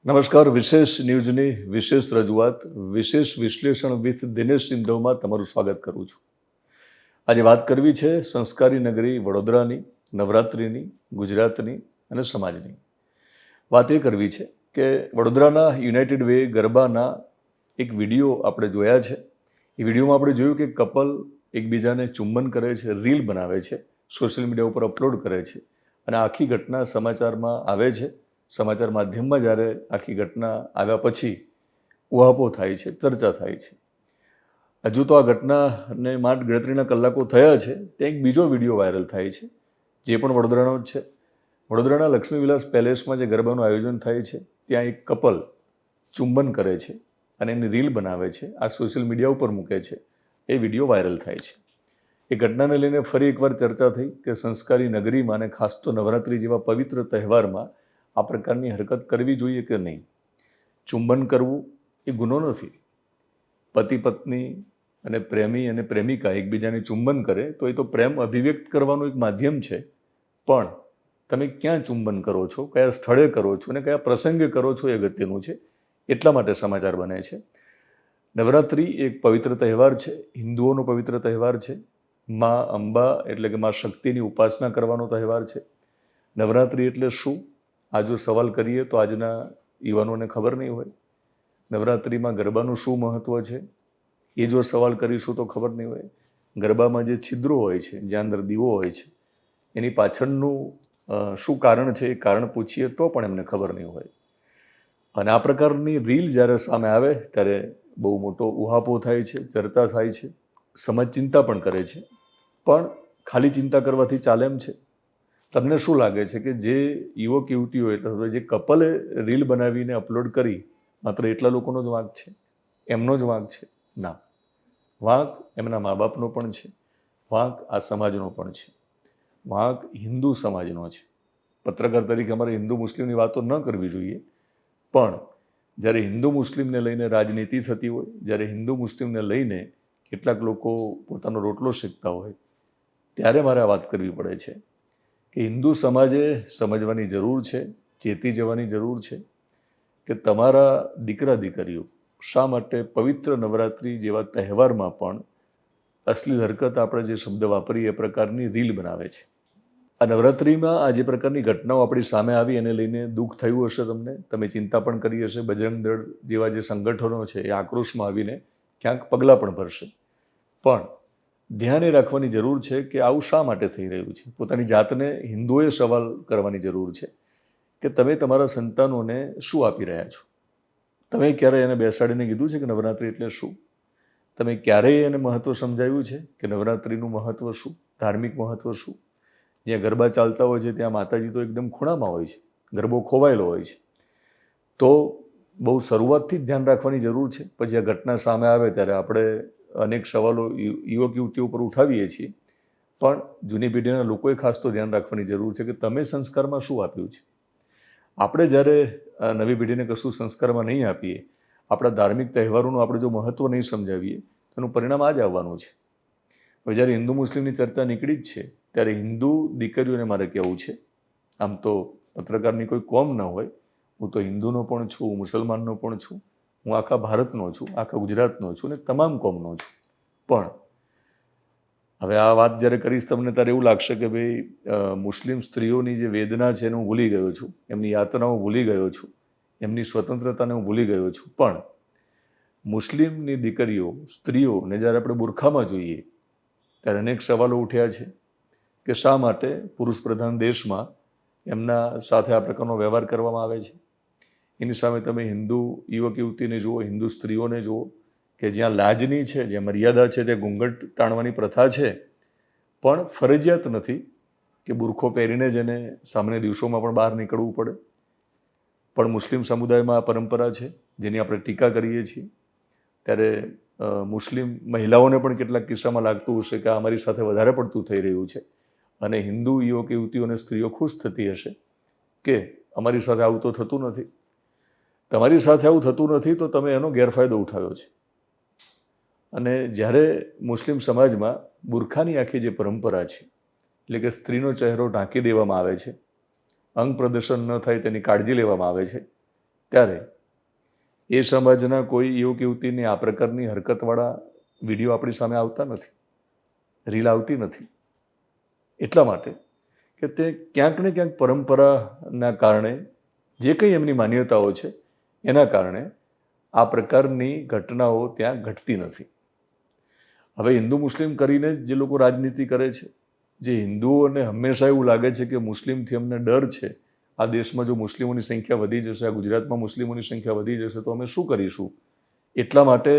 નમસ્કાર. વિશેષ ન્યૂઝની વિશેષ રજૂઆત, વિશેષ વિશ્લેષણ વિથ દિનેશ સિંધવમાં તમારું સ્વાગત કરું છું. આજે વાત કરવી છે સંસ્કારી નગરી વડોદરાની, નવરાત્રિની, ગુજરાતની અને સમાજની. વાત એ કરવી છે કે વડોદરાના યુનાઇટેડ વે ગરબાના એક વિડીયો આપણે જોયા છે. એ વિડીયોમાં આપણે જોયું કે કપલ એકબીજાને ચુંબન કરે છે, રીલ બનાવે છે, સોશિયલ મીડિયા ઉપર અપલોડ કરે છે અને આખી ઘટના સમાચારમાં આવે છે. સમાચાર માધ્યમમાં જ્યારે આખી ઘટના આવ્યા પછી ઉહાપો થાય છે, ચર્ચા થાય છે. હજુ તો આ ઘટનાને માત્ર ગણતરીના કલાકો થયા છે ત્યાં એક બીજો વિડીયો વાયરલ થાય છે, જે પણ વડોદરાનો જ છે. વડોદરાના લક્ષ્મી વિલાસ પેલેસમાં જે ગરબાનું આયોજન થાય છે ત્યાં એક કપલ ચુંબન કરે છે અને એની રીલ બનાવે છે, આ સોશિયલ મીડિયા ઉપર મૂકે છે. એ વિડીયો વાયરલ થાય છે. એ ઘટનાને લઈને ફરી એકવાર ચર્ચા થઈ કે સંસ્કારી નગરીમાં અને ખાસ તો નવરાત્રિ જેવા પવિત્ર તહેવારમાં આ પ્રકારની હરકત કરવી જોઈએ કે નહીં. ચુંબન કરવું એ ગુનો નથી. પતિ પત્ની અને પ્રેમી અને પ્રેમિકા એકબીજાને ચુંબન કરે તો એ તો પ્રેમ અભિવ્યક્ત કરવાનું એક માધ્યમ છે. પણ તમે ક્યાં ચુંબન કરો છો, કયા સ્થળે કરો છો અને કયા પ્રસંગે કરો છો એ અગત્યનું છે. એટલા માટે સમાચાર બને છે. નવરાત્રિ એક પવિત્ર તહેવાર છે, હિન્દુઓનો પવિત્ર તહેવાર છે. મા અંબા એટલે કે મા શક્તિની ઉપાસના કરવાનો તહેવાર છે. નવરાત્રિ એટલે શું? આ જો સવાલ કરીએ તો આજના યુવાનોને ખબર નહીં હોય. નવરાત્રિમાં ગરબાનું શું મહત્ત્વ છે એ જો સવાલ કરીશું તો ખબર નહીં હોય. ગરબામાં જે છિદ્રો હોય છે, જ્યાં અંદર દીવો હોય છે, એની પાછળનું શું કારણ છે એ કારણ પૂછીએ તો પણ એમને ખબર નહીં હોય. અને આ પ્રકારની રીલ જ્યારે સામે આવે ત્યારે બહુ મોટો ઉહાપો થાય છે, ચર્ચા થાય છે, સમાજ ચિંતા પણ કરે છે. પણ ખાલી ચિંતા કરવાથી ચાલે એમ છે? તમને શું લાગે છે કે જે યુવક યુવતીઓ એટલે જે કપલે રીલ બનાવીને અપલોડ કરી માત્ર એટલા લોકોનો જ વાંક છે? એમનો જ વાંક છે? ના, વાંક એમના મા બાપનો પણ છે, વાંક આ સમાજનો પણ છે, વાંક હિન્દુ સમાજનો છે. પત્રકાર તરીકે અમારે હિન્દુ મુસ્લિમની વાતો ન કરવી જોઈએ, પણ જ્યારે હિન્દુ મુસ્લિમને લઈને રાજનીતિ થતી હોય, જ્યારે હિન્દુ મુસ્લિમને લઈને કેટલાક લોકો પોતાનો રોટલો શેકતા હોય, ત્યારે મારે આ વાત કરવી પડે છે કે હિન્દુ સમાજે સમજવાની જરૂર છે, ચેતી જવાની જરૂર છે કે તમારા દીકરા દીકરીઓ શા માટે પવિત્ર નવરાત્રિ જેવા તહેવારમાં પણ અશ્લીલ હરકત, આપણે જે શબ્દ વાપરીએ એ પ્રકારની રીલ બનાવે છે. આ નવરાત્રિમાં આ જે પ્રકારની ઘટનાઓ આપણી સામે આવી એને લઈને દુઃખ થયું હશે તમને, તમે ચિંતા પણ કરી હશે. બજરંગ દળ જેવા જે સંગઠનો છે એ આક્રોશમાં આવીને ક્યાંક પગલાં પણ ભરશે. પણ ધ્યાન એ રાખવાની જરૂર છે કે આવું શા માટે થઈ રહ્યું છે. પોતાની જાતને હિન્દુઓએ સવાલ કરવાની જરૂર છે કે તમે તમારા સંતાનોને શું આપી રહ્યા છો. તમે ક્યારેય એને બેસાડીને કીધું છે કે નવરાત્રિ એટલે શું? તમે ક્યારેય એને મહત્ત્વ સમજાવ્યું છે કે નવરાત્રિનું મહત્ત્વ શું, ધાર્મિક મહત્ત્વ શું? જ્યાં ગરબા ચાલતા હોય છે ત્યાં માતાજી તો એકદમ ખૂણામાં હોય છે, ગરબો ખોવાયેલો હોય છે. તો બહુ શરૂઆતથી જ ધ્યાન રાખવાની જરૂર છે. પછી આ ઘટના સામે આવે ત્યારે આપણે અનેક સવાલો યુવક યુવતીઓ પર ઉઠાવીએ છીએ, પણ જૂની પેઢીના લોકોએ ખાસ તો ધ્યાન રાખવાની જરૂર છે કે તમે સંસ્કારમાં શું આપ્યું છે. આપણે જ્યારે નવી પેઢીને કશું સંસ્કારમાં નહીં આપીએ, આપણા ધાર્મિક તહેવારોનું આપણે જો મહત્ત્વ નહીં સમજાવીએ તો એનું પરિણામ આ જ આવવાનું છે. હવે જ્યારે હિન્દુ મુસ્લિમની ચર્ચા નીકળી જ છે ત્યારે હિન્દુ દીકરીઓને મારે કહેવું છે, આમ તો પત્રકારની કોઈ કોમ ન હોય, હું તો હિન્દુનો પણ છું, મુસલમાનનો પણ છું, હું આખા ભારતનો છું, આખા ગુજરાતનો છું અને તમામ કોમનો છું. પણ હવે આ વાત જ્યારે કરીશ તમને ત્યારે એવું લાગશે કે ભાઈ મુસ્લિમ સ્ત્રીઓની જે વેદના છે એને હું ભૂલી ગયો છું, એમની યાતનાઓ ભૂલી ગયો છું, એમની સ્વતંત્રતાને હું ભૂલી ગયો છું. પણ મુસ્લિમની દીકરીઓ, સ્ત્રીઓને જ્યારે આપણે બુરખામાં જોઈએ ત્યારે અનેક સવાલો ઉઠ્યા છે કે શા માટે પુરુષ પ્રધાન દેશમાં એમના સાથે આ પ્રકારનો વ્યવહાર કરવામાં આવે છે. એની સામે તમે હિન્દુ યુવક યુવતીને જુઓ, હિન્દુ સ્ત્રીઓને જુઓ કે જ્યાં લાજની છે, જ્યાં મર્યાદા છે, ત્યાં ઘૂંઘટ તાણવાની પ્રથા છે, પણ ફરજિયાત નથી કે બુરખો પહેરીને જ એને સામાન્ય દિવસોમાં પણ બહાર નીકળવું પડે. પણ મુસ્લિમ સમુદાયમાં આ પરંપરા છે જેની આપણે ટીકા કરીએ છીએ. ત્યારે મુસ્લિમ મહિલાઓને પણ કેટલાક કિસ્સામાં લાગતું હશે કે અમારી સાથે વધારે પડતું થઈ રહ્યું છે અને હિન્દુ યુવક યુવતીઓ અને સ્ત્રીઓ ખુશ થતી હશે કે અમારી સાથે આવું તો થતું નથી. તમારી સાથે આવું થતું નથી તો તમે એનો ગેરફાયદો ઉઠાવ્યો છે. અને જ્યારે મુસ્લિમ સમાજમાં બુરખાની આખી જે પરંપરા છે, એટલે કે સ્ત્રીનો ચહેરો ઢાંકી દેવામાં આવે છે, અંગ પ્રદર્શન ન થાય તેની કાળજી લેવામાં આવે છે, ત્યારે એ સમાજના કોઈ યુવક યુવતીની આ પ્રકારની હરકતવાળા વિડીયો આપણી સામે આવતા નથી, રીલ આવતી નથી. એટલા માટે કે તે ક્યાંક ને ક્યાંક પરંપરાના કારણે જે કંઈ એમની માન્યતાઓ છે એના કારણે આ પ્રકારની ઘટનાઓ ત્યાં ઘટતી નથી. હવે હિન્દુ મુસ્લિમ કરીને જે લોકો રાજનીતિ કરે છે, જે હિન્દુઓને હંમેશા એવું લાગે છે કે મુસ્લિમથી અમને ડર છે, આ દેશમાં જો મુસ્લિમોની સંખ્યા વધી જશે, આ ગુજરાતમાં મુસ્લિમોની સંખ્યા વધી જશે તો અમે શું કરીશું, એટલા માટે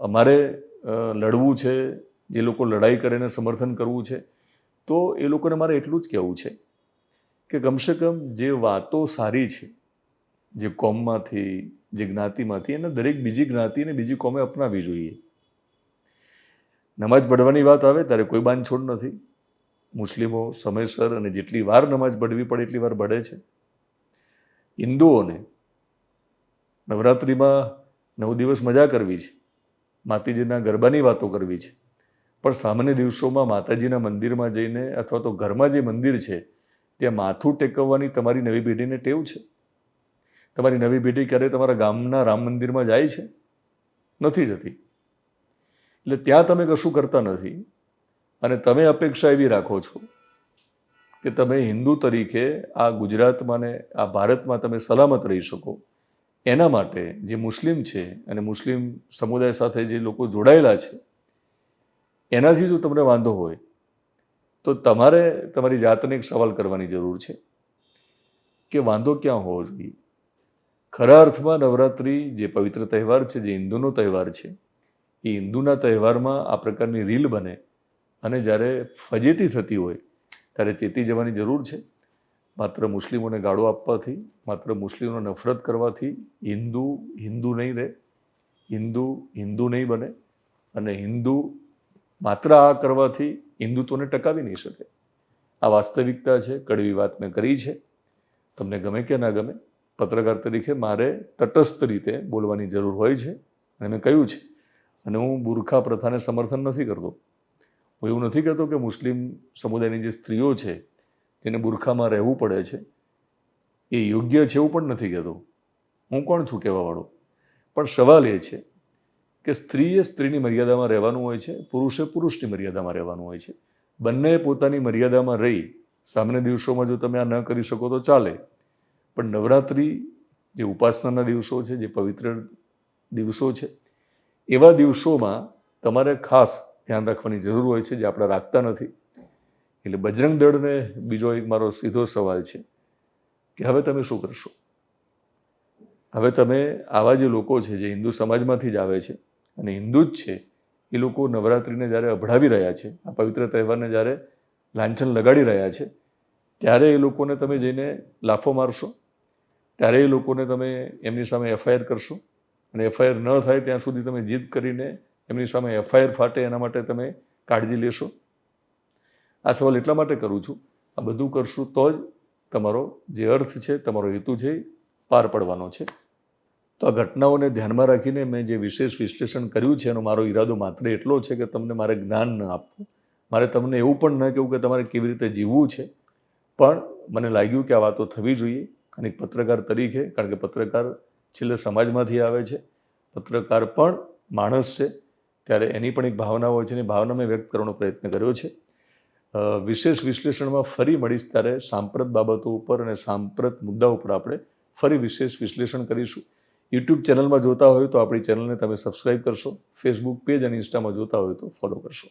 અમારે લડવું છે, જે લોકો લડાઈ કરીને સમર્થન કરવું છે, તો એ લોકોને મારે એટલું જ કહેવું છે કે કમસે કમ જે વાતો સારી છે, જે કોમમાંથી, જે જ્ઞાતિમાંથી, એને દરેક બીજી જ્ઞાતિ અને બીજી કોમે અપનાવવી જોઈએ. નમાઝ પઢવાની વાત આવે ત્યારે કોઈ બાંધછોડ નથી. મુસ્લિમો સમયસર અને જેટલી વાર નમાઝ પઢવી પડે એટલી વાર પઢે છે. હિન્દુઓને નવરાત્રિમાં 9 દિવસ મજા કરવી છે, માતાજીના ગરબાની વાતો કરવી છે, પણ સામાન્ય દિવસોમાં માતાજીના મંદિરમાં જઈને અથવા તો ઘરમાં જે મંદિર છે ત્યાં માથું ટેકવવાની તમારી નવી પેઢીને ટેવ છે. તમારી નવી પેઢી ક્યારે તમારા ગામના રામ મંદિરમાં જાય છે? નથી જતી. એટલે ત્યાં તમે કશું કરતા નથી અને તમે અપેક્ષા એવી રાખો છો કે તમે હિન્દુ તરીકે આ ગુજરાતમાં ને આ ભારતમાં તમે સલામત રહી શકો. એના માટે જે મુસ્લિમ છે અને મુસ્લિમ સમુદાય સાથે જે લોકો જોડાયેલા છે એનાથી જો તમને વાંધો હોય તો તમારે તમારી જાતને એક સવાલ કરવાની જરૂર છે કે વાંધો ક્યાં હોવો જોઈએ. ખરા અર્થમાં નવરાત્રિ જે પવિત્ર તહેવાર છે, જે હિન્દુનો તહેવાર છે, એ હિન્દુના તહેવારમાં આ પ્રકારની રીલ બને અને જ્યારે ફજેતી થતી હોય ત્યારે ચેતી જવાની જરૂર છે. માત્ર મુસ્લિમોને ગાળો આપવાથી, માત્ર મુસ્લિમોને નફરત કરવાથી હિન્દુ હિન્દુ નહીં રહે, હિન્દુ હિન્દુ નહીં બને અને હિન્દુ માત્ર આ કરવાથી હિન્દુત્વને ટકાવી નહીં શકે. આ વાસ્તવિકતા છે. કડવી વાત મેં કરી છે. તમને ગમે કે ના ગમે, પત્રકાર તરીકે મારે તટસ્થ રીતે બોલવાની જરૂર હોય છે અને મેં કહ્યું છે. અને હું બુરખા પ્રથાને સમર્થન નથી કરતો. હું એવું નથી કહેતો કે મુસ્લિમ સમુદાયની જે સ્ત્રીઓ છે તેને બુરખામાં રહેવું પડે છે એ યોગ્ય છે, એવું પણ નથી કહેતો. હું કોણ છું કહેવાવાળો? પણ સવાલ એ છે કે સ્ત્રીએ સ્ત્રીની મર્યાદામાં રહેવાનું હોય છે, પુરુષે પુરુષની મર્યાદામાં રહેવાનું હોય છે. બંને પોતાની મર્યાદામાં રહી સામાન્ય દિવસોમાં જો તમે આ ન કરી શકો તો ચાલે, પણ નવરાત્રિ જે ઉપાસનાના દિવસો છે, જે પવિત્ર દિવસો છે, એવા દિવસોમાં તમારે ખાસ ધ્યાન રાખવાની જરૂર હોય છે, જે આપણે રાખતા નથી. એટલે બજરંગ દળને બીજો એક મારો સીધો સવાલ છે કે હવે તમે શું કરશો? હવે તમે આવા જે લોકો છે, જે હિન્દુ સમાજમાંથી જ આવે છે અને હિન્દુ જ છે, એ લોકો નવરાત્રિને જ્યારે અભડાવી રહ્યા છે, આ પવિત્ર તહેવારને જ્યારે લાંછન લગાડી રહ્યા છે, ત્યારે એ લોકોને તમે જઈને લાફો મારશો, ત્યારે એ લોકોને તમે એમની સામે એફઆઈઆર કરશો અને એફઆઈઆર ન થાય ત્યાં સુધી તમે જીદ કરીને એમની સામે એફઆઈઆર ફાટે એના માટે તમે કાળજી લેશો? આ સવાલ એટલા માટે કરું છું, આ બધું કરશું તો જ તમારો જે અર્થ છે, તમારો હેતુ છે, પાર પડવાનો છે. તો આ ઘટનાઓને ધ્યાનમાં રાખીને મેં જે વિશેષ વિશ્લેષણ કર્યું છે એનો મારો ઈરાદો માત્ર એટલો છે કે તમને મારે જ્ઞાન ન આપવું, મારે તમને એવું પણ ન કહેવું કે તમારે કેવી રીતે જીવવું છે, પણ મને લાગ્યું કે આ વાતો થવી જોઈએ. અને એક પત્રકાર તરીકે, કારણ કે પત્રકાર છેલ્લે સમાજમાંથી આવે છે, પત્રકાર પણ માણસ છે, ત્યારે એની પણ એક ભાવના હોય છે અને ભાવના મેં વ્યક્ત કરવાનો પ્રયત્ન કર્યો છે. વિશેષ વિશ્લેષણમાં ફરી મળીશ ત્યારે સાંપ્રત બાબતો ઉપર અને સાંપ્રત મુદ્દા ઉપર આપણે ફરી વિશેષ વિશ્લેષણ કરીશું. યુટ્યુબ ચેનલમાં જોતા હોય તો આપણી ચેનલને તમે સબસ્ક્રાઈબ કરશો, ફેસબુક પેજ અને ઇન્સ્ટામાં જોતા હોય તો ફોલો કરશો.